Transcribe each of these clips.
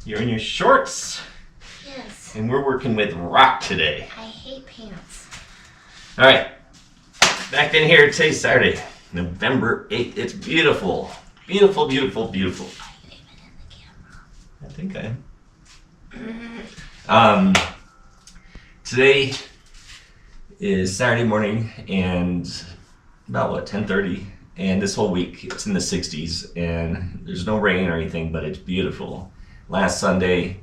You're in your shorts. Yes. And we're working with rock today. I hate pants. All right. Back in here. Today's Saturday, November 8th. It's beautiful. Beautiful, beautiful, beautiful. Are you even in the camera? I think I am. Today is Saturday morning and about what, 10:30, and this whole week it's in the 60s and there's no rain or anything, but it's beautiful. Last Sunday,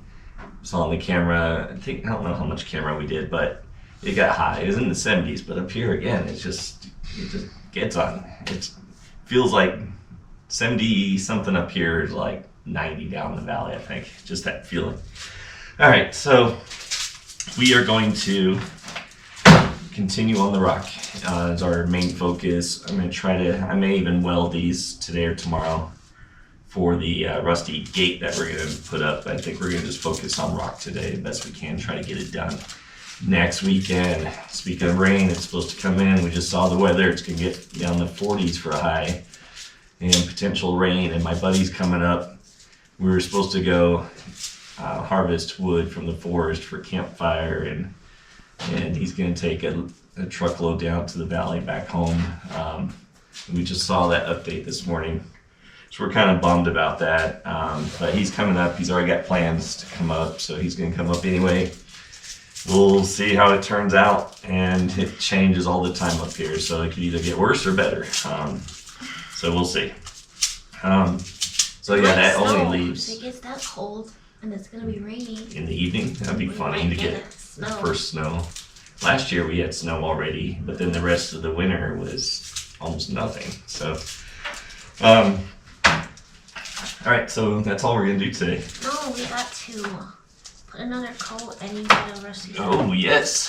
saw on the camera, I don't know how much camera we did, but it got high. It was in the 70s, but up here again, it just gets on. It feels like 70 something up here is like 90 down the valley, I think. Just that feeling. All right, so we are going to continue on the rock as our main focus. I'm going to I may even weld these today or tomorrow for the rusty gate that we're going to put up. I think we're going to just focus on rock today the best we can, try to get it done. Next weekend, speaking of rain, it's supposed to come in. We just saw the weather. It's going to get down to 40s for a high and potential rain. And my buddy's coming up. We were supposed to go harvest wood from the forest for campfire, and he's going to take a truckload down to the valley back home. We just saw that update this morning, so we're kind of bummed about that. But he's coming up. He's already got plans to come up, so he's going to come up anyway. We'll see how it turns out, and it changes all the time up here, so it could either get worse or better. So we'll see. So yeah, that only leaves. If it gets that cold and it's gonna be rainy In the evening, that'd be funny to get the first snow. Last year we had snow already, but then the rest of the winter was almost nothing. So, all right, so that's all we're gonna do today. No, we got to put another coat and you get a rusty. Oh yes,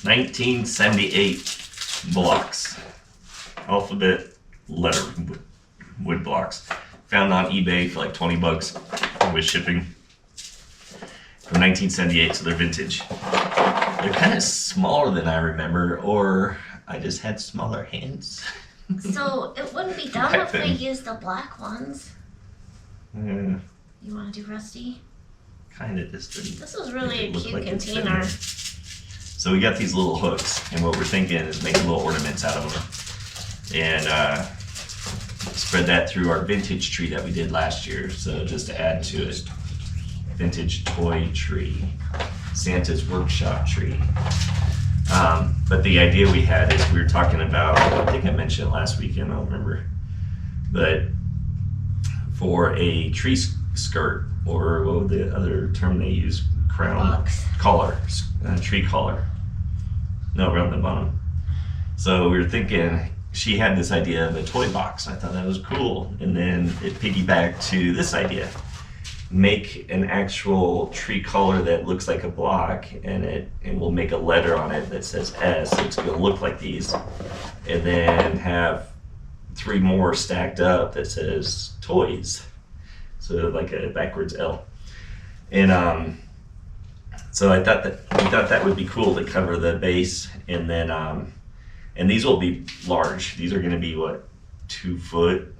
1978 blocks, alphabet letter wood blocks. Found on eBay for like $20 with shipping. From 1978, so they're vintage. They're kind of smaller than I remember, or I just had smaller hands. So it wouldn't be dumb if we used the black ones. You want to do rusty? Kind of just didn't. This was really a cute like container. So we got these little hooks, and what we're thinking is make little ornaments out of them, and spread that through our vintage tree that we did last year. So just to add to it, vintage toy tree, Santa's workshop tree. But the idea we had is we were talking about, I think I mentioned it last weekend, I don't remember, but for a tree skirt, or what would the other term they use? Crown? Box. Collar, tree collar. No, around the bottom. So we were thinking, she had this idea of a toy box. I thought that was cool. And then it piggybacked to this idea. Make an actual tree collar that looks like a block, and we'll make a letter on it that says S. So it's going to look like these. And then have 3 more stacked up that says toys. So like a backwards L. And so we thought that would be cool to cover the base, and then and these will be large. These are going to be what, 2 foot,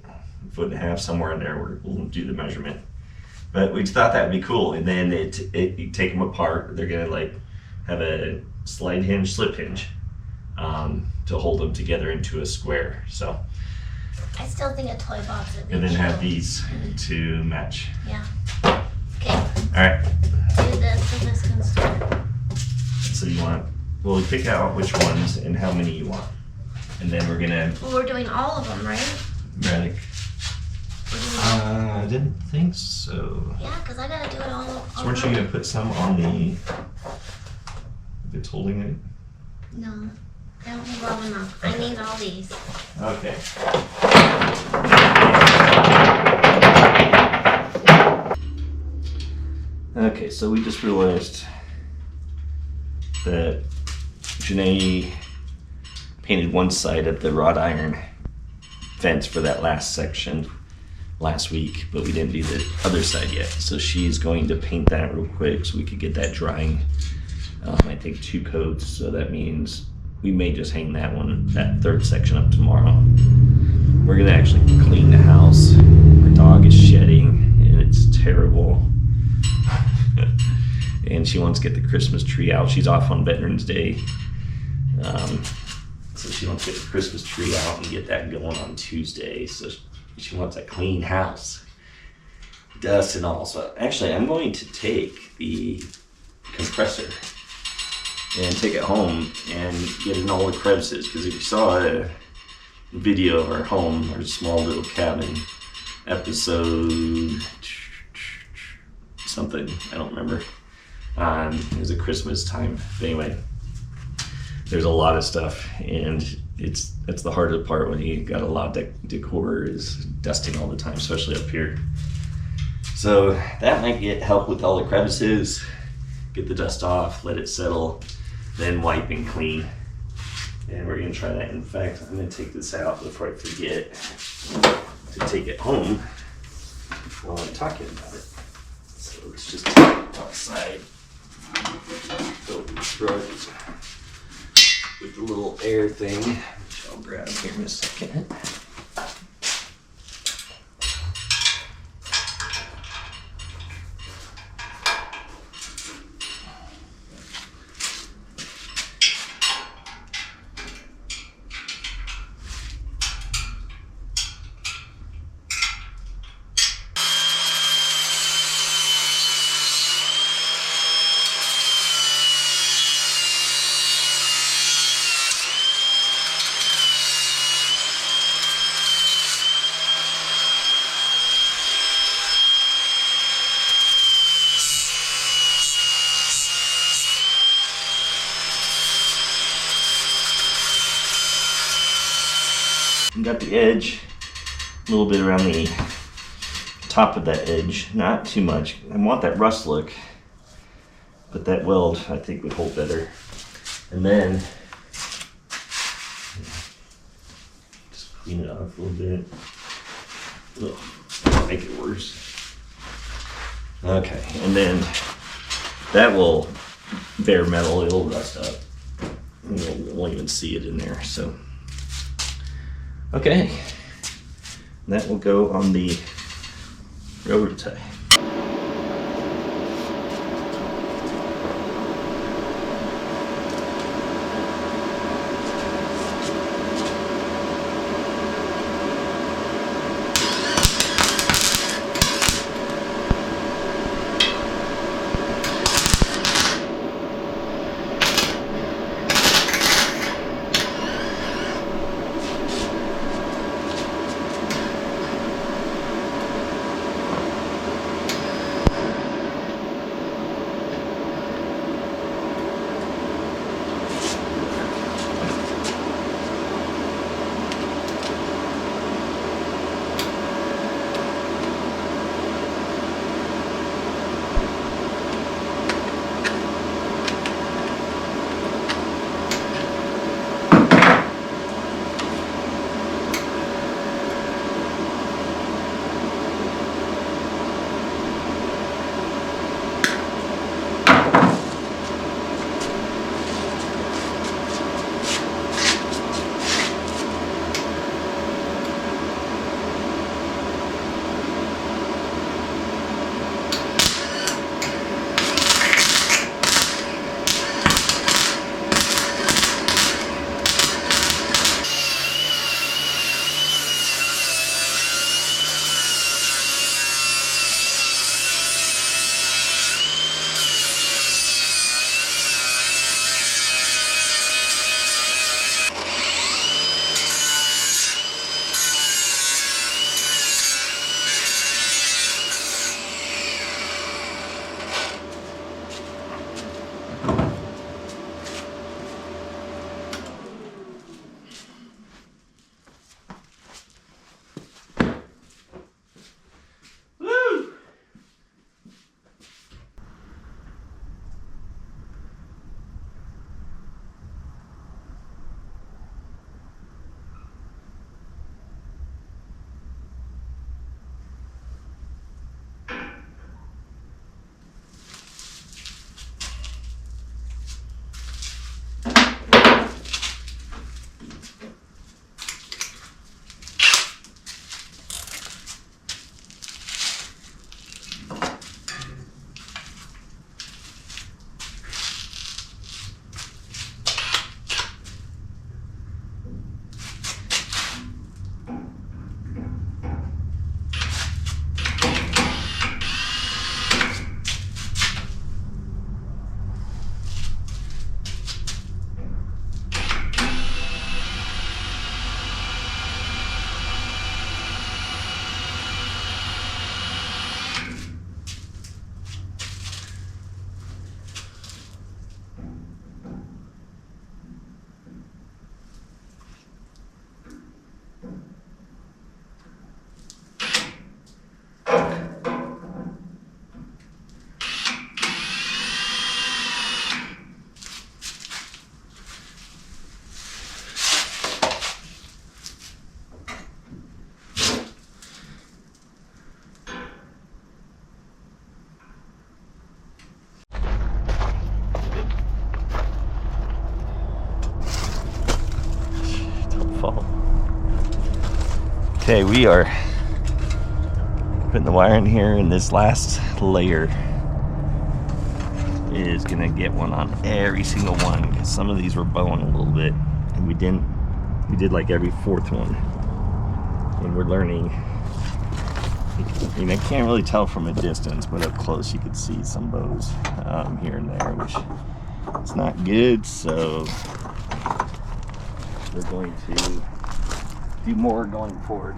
1.5 foot, somewhere in there. We'll do the measurement. But we thought that would be cool. And then you take them apart. They're going to like have a slide hinge, slip hinge, to hold them together into a square. So. I still think a toy box would be And then cute. have these to match. Yeah. Okay. All right. Do this so this can start. So you want, well, pick out which ones and how many you want. And then we're gonna. Well, we're doing all of them, right? Right. I didn't think so. Yeah, because I gotta do it all. So weren't you gonna put some on the? If it's holding it. No, I don't think well enough. I need all these. Okay. Okay, so we just realized that Janae painted one side of the wrought iron fence for that last section last week, but we didn't do the other side yet. So she's going to paint that real quick so we could get that drying. I think 2 coats, so that means we may just hang that 3rd section up tomorrow. We're gonna actually clean the house. Our dog is shedding, she wants to get the Christmas tree out. She's off on Veterans Day. So she wants to get the Christmas tree out and get that going on Tuesday. So she wants a clean house. Dust and all. So actually, I'm going to take the compressor and take it home and get in all the crevices. Because if you saw a video of our home, our small little cabin, episode something, I don't remember. It was a Christmas time. But anyway, there's a lot of stuff, and it's the hardest part when you got a lot of decor is dusting all the time, especially up here. So that might help with all the crevices, get the dust off, let it settle, then wipe and clean. And we're gonna try that. In fact, I'm gonna take this out before I forget to take it home while I'm talking about it. So let's just take it outside. Open the truck with the little air thing, which I'll grab here in a second. Got the edge, a little bit around the top of that edge, not too much. I want that rust look, but that weld I think would hold better. And then just clean it off a little bit. Ugh, make it worse. Okay, and then that will bare metal, it'll rust up. You won't even see it in there. So. Okay, that will go on the railroad tie. Okay, we are putting the wire in here, and this last layer is gonna get one on every single one, because some of these were bowing a little bit, and we did like every fourth one, and we're learning. I mean, I can't really tell from a distance, but up close you could see some bows here and there, which is not good. So we're going to do more going forward.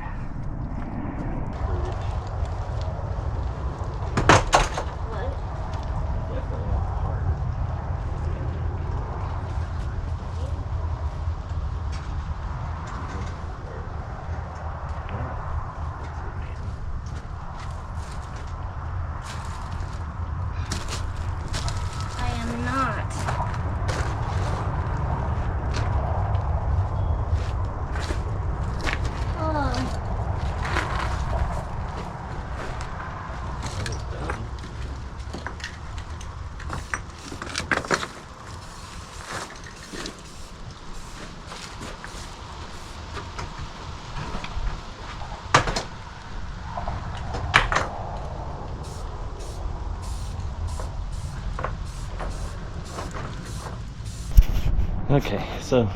Okay, so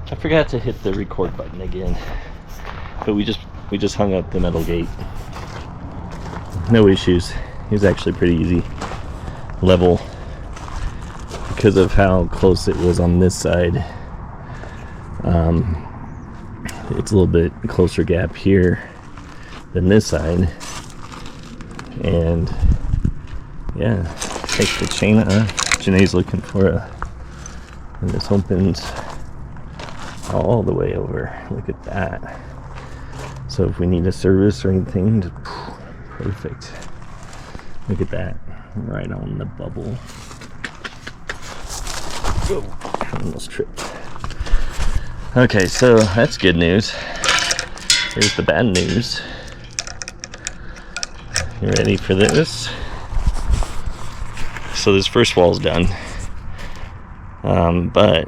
I forgot to hit the record button again, but we just hung up the metal gate. No issues. It was actually pretty easy. Level, because of how close it was on this side. It's a little bit closer gap here than this side, and yeah, take the chain off. Janae's looking for a. And this opens all the way over. Look at that. So if we need a service or anything, just, perfect. Look at that. Right on the bubble. Oh, almost tripped. Okay, so that's good news. Here's the bad news. You ready for this? So this first wall's done. But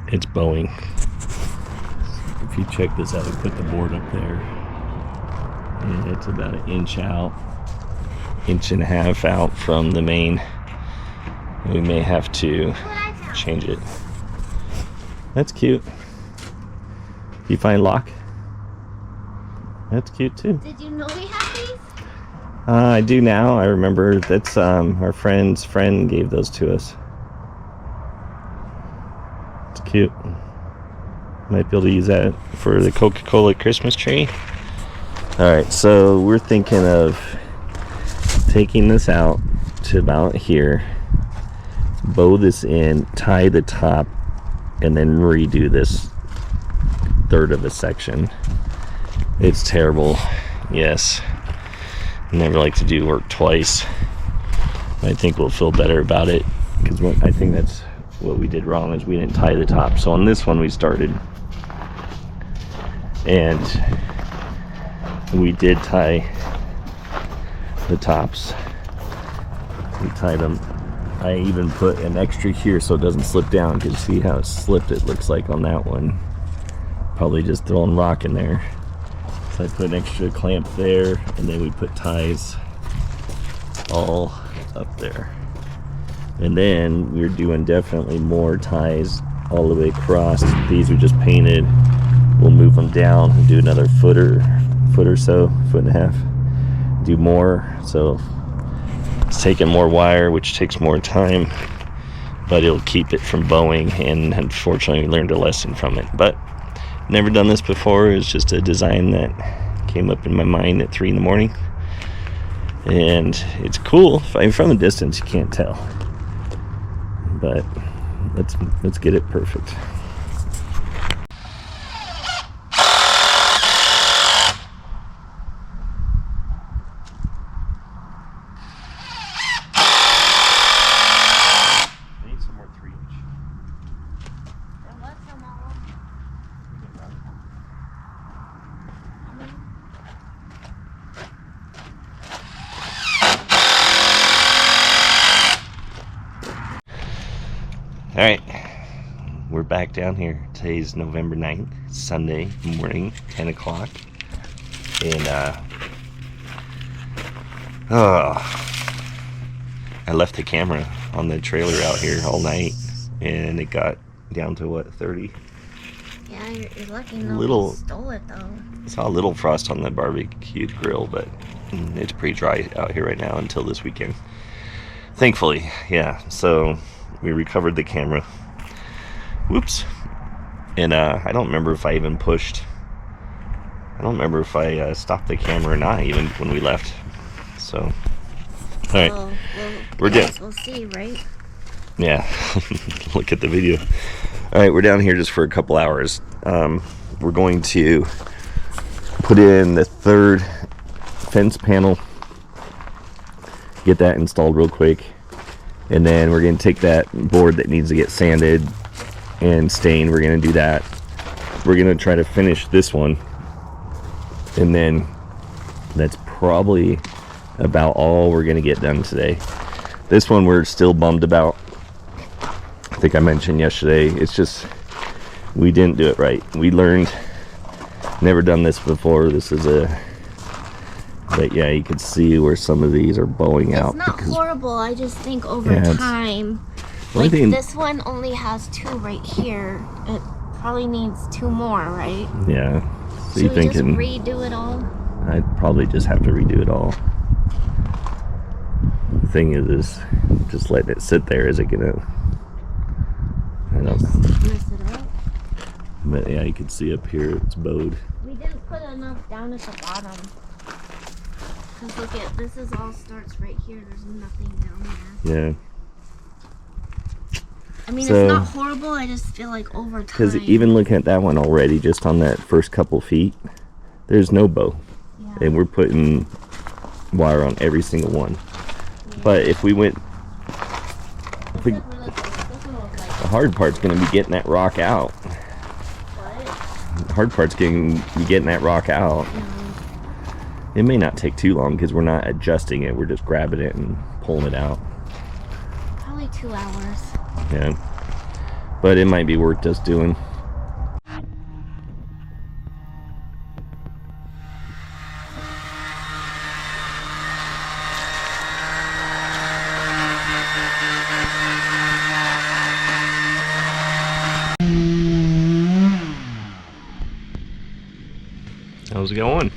it's bowing. If you check this out, we put the board up there, and it's about an inch out, inch and a half out from the main. We may have to change it. That's cute. You find lock? That's cute too. Did you know we had these? I do now. I remember that's our friend's friend gave those to us. It's cute. Might be able to use that for the Coca-Cola Christmas tree. Alright, so we're thinking of taking this out to about here, bow this in, tie the top, and then redo this third of a section. It's terrible, yes. Never like to do work twice. I think we'll feel better about it, because I think that's what we did wrong, is we didn't tie the top. So on this one we started, and we did tie the tops. We tied them. I even put an extra here so it doesn't slip down, because see how it slipped, it looks like on that one. Probably just throwing rock in there. So I put an extra clamp there, and then we put ties all up there. And then we're doing definitely more ties all the way across. These we just painted. We'll move them down and do another foot or so, foot and a half. Do more. So it's taking more wire, which takes more time, but it'll keep it from bowing, and unfortunately we learned a lesson from it. But never done this before. It's just a design that came up in my mind at 3 in the morning, and it's cool. From a distance you can't tell, but let's get it perfect. Alright, we're back down here. Today's November 9th, Sunday morning, 10 o'clock. And I left the camera on the trailer out here all night, and it got down to what, 30? Yeah, you're lucky nobody stole it though. I saw a little frost on the barbecue grill, but it's pretty dry out here right now until this weekend. Thankfully, yeah. So we recovered the camera. Whoops. And I don't remember if I even pushed. I don't remember if I stopped the camera or not, even when we left. So, all right, we're down. We'll see, right? Yeah. Look at the video. All right, we're down here just for a couple hours. We're going to put in the third fence panel, get that installed real quick, and then we're going to take that board that needs to get sanded and stained. We're going to do that. We're going to try to finish this one, and then that's probably about all we're going to get done today. This one we're still bummed about. I think I mentioned yesterday, it's just we didn't do it right. We learned, never done this before. This is but yeah, you can see where some of these are bowing out. It's not horrible. I just think over time, like this one only has 2 right here. It probably needs 2 more, right? Yeah. So should we just redo it all? I'd probably just have to redo it all. The thing is just letting it sit there, is it gonna, I don't know. Mess it up. But yeah, you can see up here it's bowed. We didn't put enough down at the bottom. Cause look at this, is all starts right here. There's nothing down there. Yeah. I mean, it's not horrible. I just feel like over time. Because even looking at that one already, just on that first couple feet, there's no bow, and we're putting wire on every single one. Yeah. But if we went, the hard part's going to be getting that rock out. What? The hard part's going to be getting that rock out. It may not take too long because we're not adjusting it. We're just grabbing it and pulling it out. Probably 2 hours. Yeah. But it might be worth just doing. How's it going?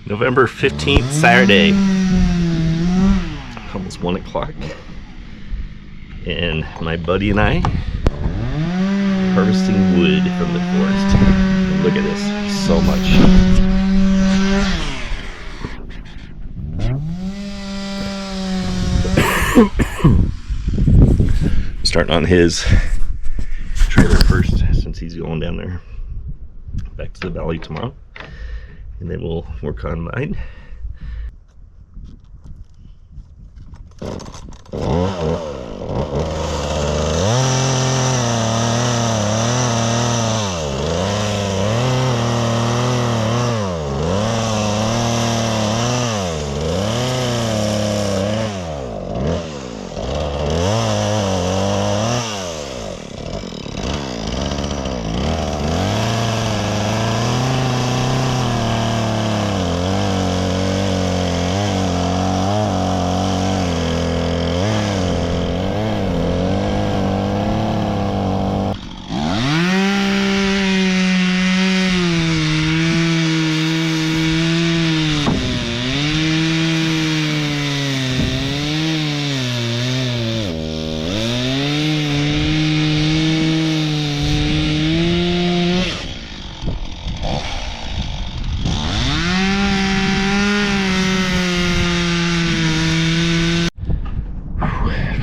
November 15th, Saturday. Almost 1 o'clock. And my buddy and I harvesting wood from the forest. And look at this, so much. Starting on his trailer first, since he's going down there back to the valley tomorrow, and then we'll work on mine.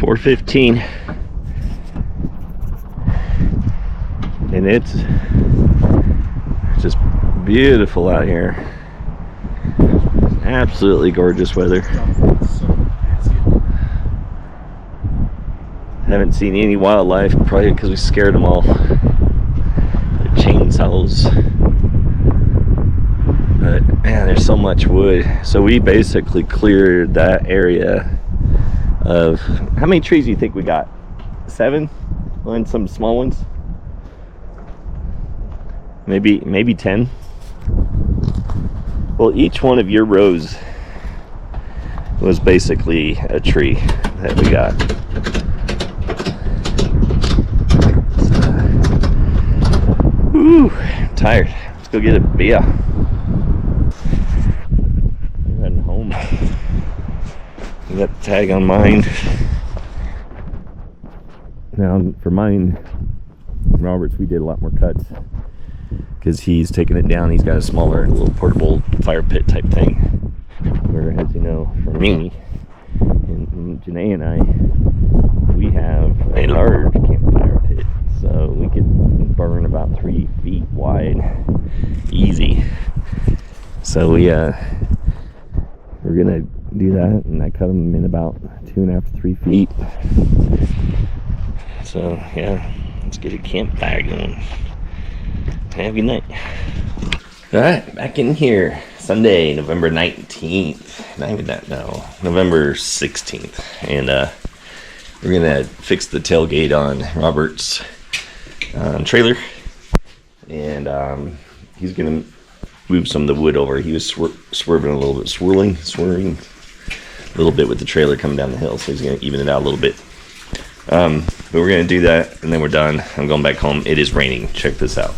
.415, and it's just beautiful out here. Absolutely gorgeous weather. Haven't seen any wildlife, probably because we scared them all. The chainsaws. But man, there's so much wood. So we basically cleared that area of, how many trees do you think we got? 7? Find some small ones. Maybe 10. Well, each one of your rows was basically a tree that we got. Woo, I'm tired. Let's go get a beer. We're heading home. We got the tag on mine. Now for mine, Robert's, we did a lot more cuts because he's taking it down. He's got a smaller little portable fire pit type thing. Where, as you know, for me and Janae and I, we have a large campfire pit, so we could burn about 3 feet wide, easy. So we're gonna do that, and I cut them in about 2.5 to 3 feet. So yeah, let's get a campfire going. Have a good night. All right, back in here. Sunday, November 19th. Not even that, no. November 16th. And we're gonna fix the tailgate on Robert's trailer. And he's gonna move some of the wood over. He was swerving a little bit, swerving a little bit with the trailer coming down the hill. So he's gonna even it out a little bit. But we're gonna do that, and then we're done. I'm going back home. It is raining. Check this out.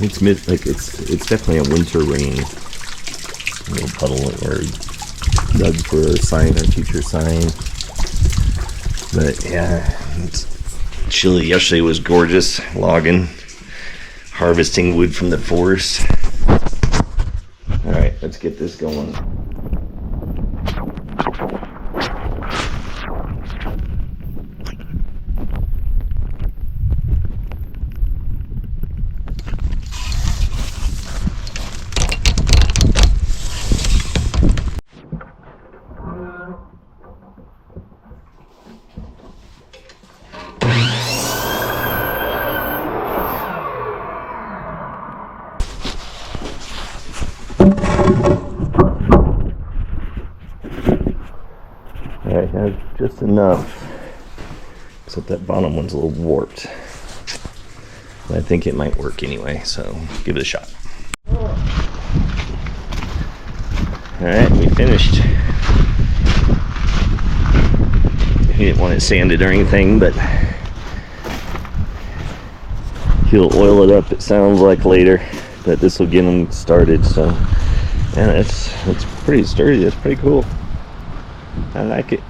It's it's definitely a winter rain. A little puddle or dug for a sign, our future sign. But yeah, it's chilly. Yesterday was gorgeous. Logging, harvesting wood from the forest. All right, let's get this going. Alright, now just enough, except that bottom one's a little warped. But I think it might work anyway, so give it a shot. Alright, we finished. He didn't want it sanded or anything, but he'll oil it up, it sounds like, later. But this will get him started, so yeah, it's pretty sturdy. It's pretty cool. I like it.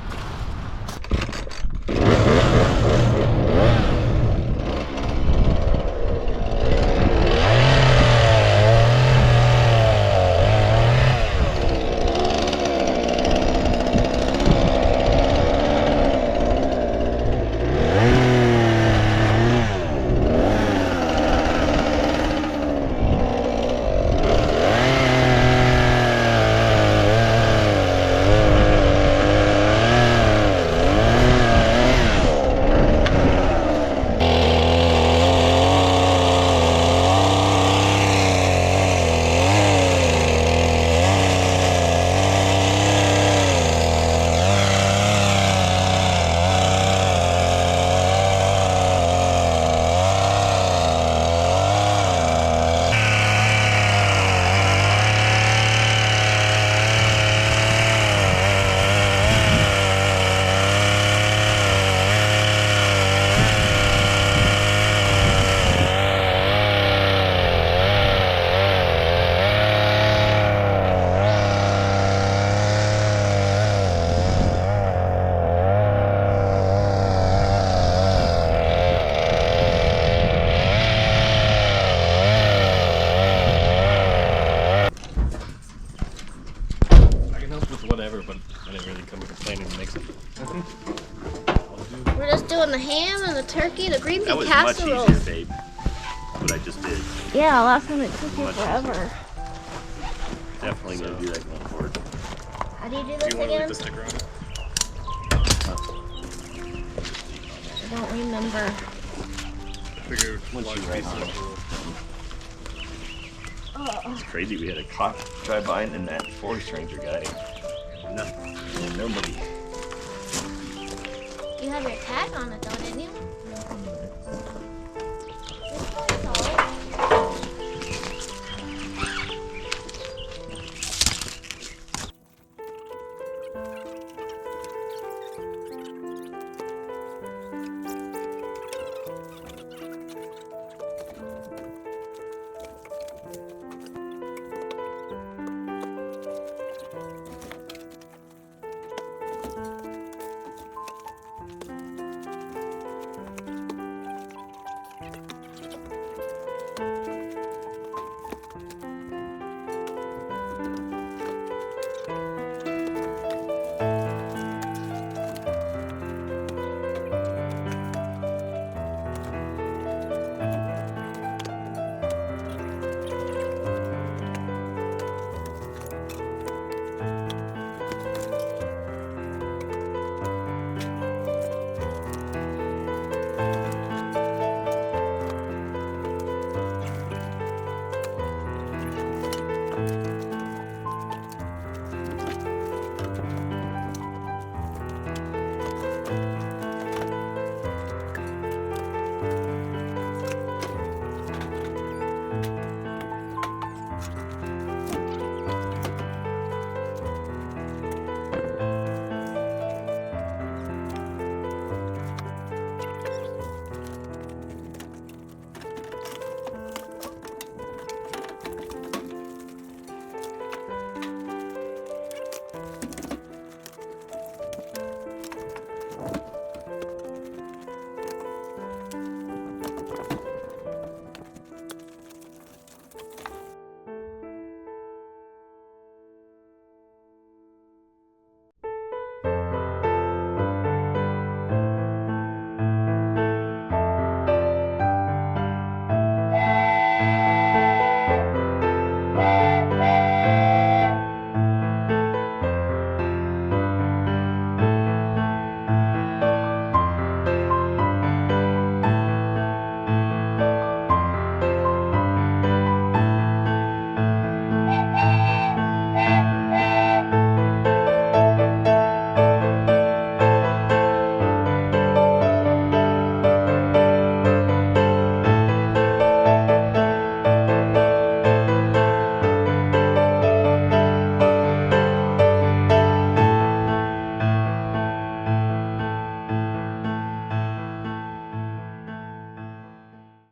We're just doing the ham and the turkey, the green bean casserole. That was much easier, babe. What I just did. Yeah, last time it took you forever. Definitely gonna do that going forward. How do you do this again? The sticker on it? I don't remember. I figured It's crazy. We had a cop drive by and then that forest ranger guy. Nothing. And nobody. You have your tag on it though, didn't you?